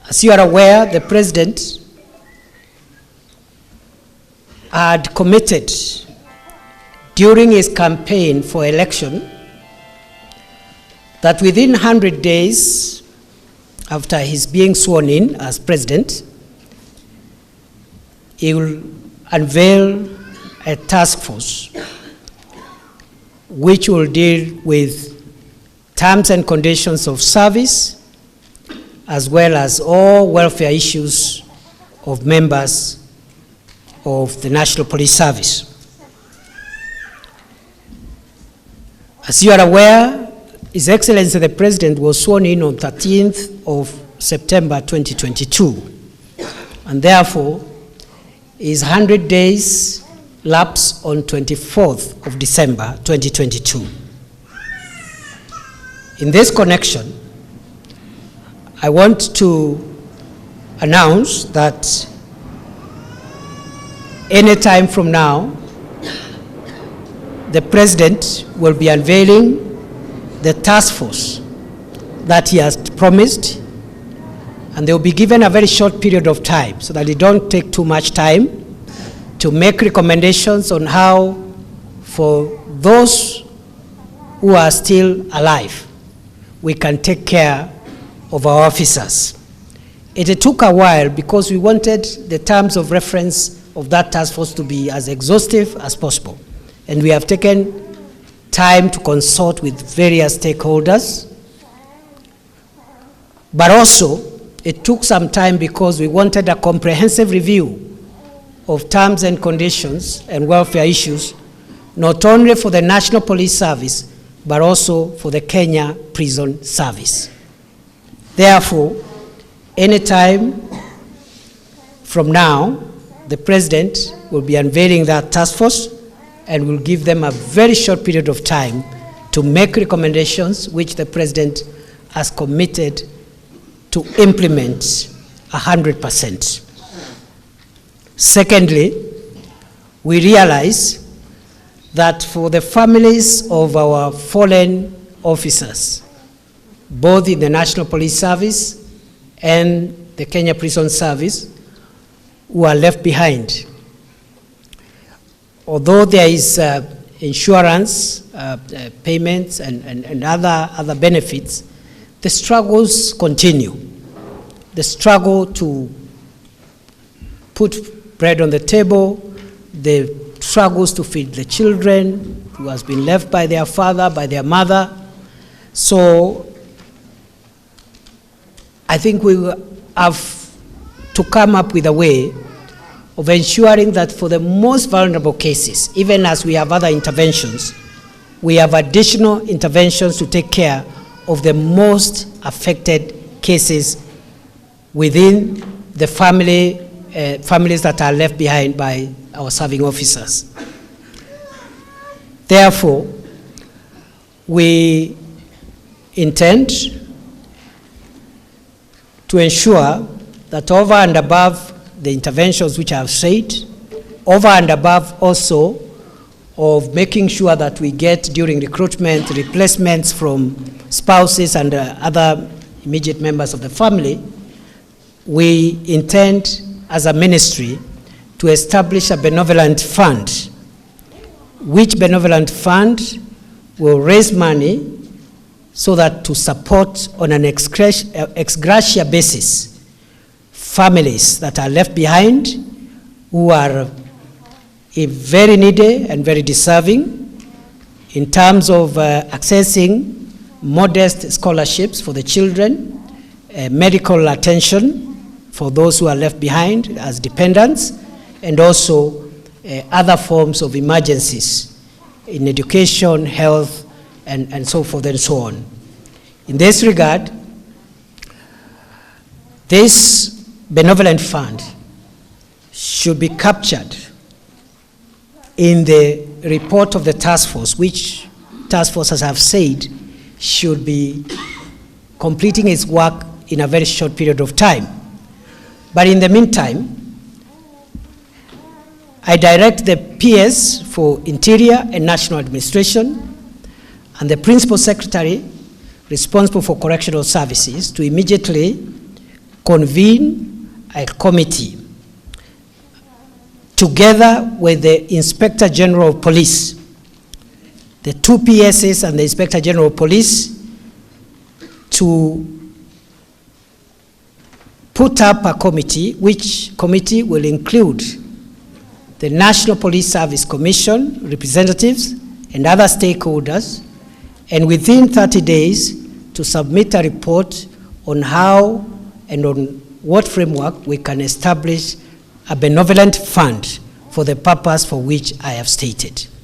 As you are aware, the President had committed during his campaign for election that within 100 days after his being sworn in as President, he will unveil a task force which will deal with terms and conditions of service as well as all welfare issues of members of the National Police Service. As you are aware, His Excellency the President was sworn in on 13th of September 2022, and therefore his 100 days lapse on 24th of December 2022. In this connection, I want to announce that any time from now, the President will be unveiling the task force that he has promised, and they will be given a very short period of time so that they don't take too much time to make recommendations on how, for those who are still alive, we can take care of our officers. It took a while because we wanted the terms of reference of that task force to be as exhaustive as possible. And we have taken time to consult with various stakeholders. But also, it took some time because we wanted a comprehensive review of terms and conditions and welfare issues, not only for the National Police Service, but also for the Kenya Prison Service. Therefore, any time from now, the President will be unveiling that task force and will give them a very short period of time to make recommendations which the President has committed to implement 100%. Secondly, we realize that for the families of our fallen officers, both in the National Police Service and the Kenya Prison Service, who are left behind, although there is insurance payments and other benefits, the struggles continue. The struggle to put bread on the table, the struggles to feed the children who has been left by their father, by their mother. So I think we have to come up with a way of ensuring that for the most vulnerable cases, even as we have other interventions, we have additional interventions to take care of the most affected cases within the families that are left behind by our serving officers. Therefore, we intend to ensure that over and above the interventions which I have said, over and above also of making sure that we get during recruitment replacements from spouses and other immediate members of the family, we intend as a ministry to establish a benevolent fund, which benevolent fund will raise money so that to support on an ex gratia basis families that are left behind who are very needy and very deserving in terms of accessing modest scholarships for the children, medical attention for those who are left behind as dependents, and also other forms of emergencies in education, health, and so forth and so on. In this regard, this benevolent fund should be captured in the report of the task force, which task force, as I've said, should be completing its work in a very short period of time. But in the meantime, I direct the PS for Interior and National Administration and the Principal Secretary responsible for correctional services to immediately convene a committee together with the Inspector General of Police, the two PSs and the Inspector General of Police, to put up a committee, which committee will include the National Police Service Commission representatives and other stakeholders, and within 30 days to submit a report on how and on what framework we can establish a benevolent fund for the purpose for which I have stated.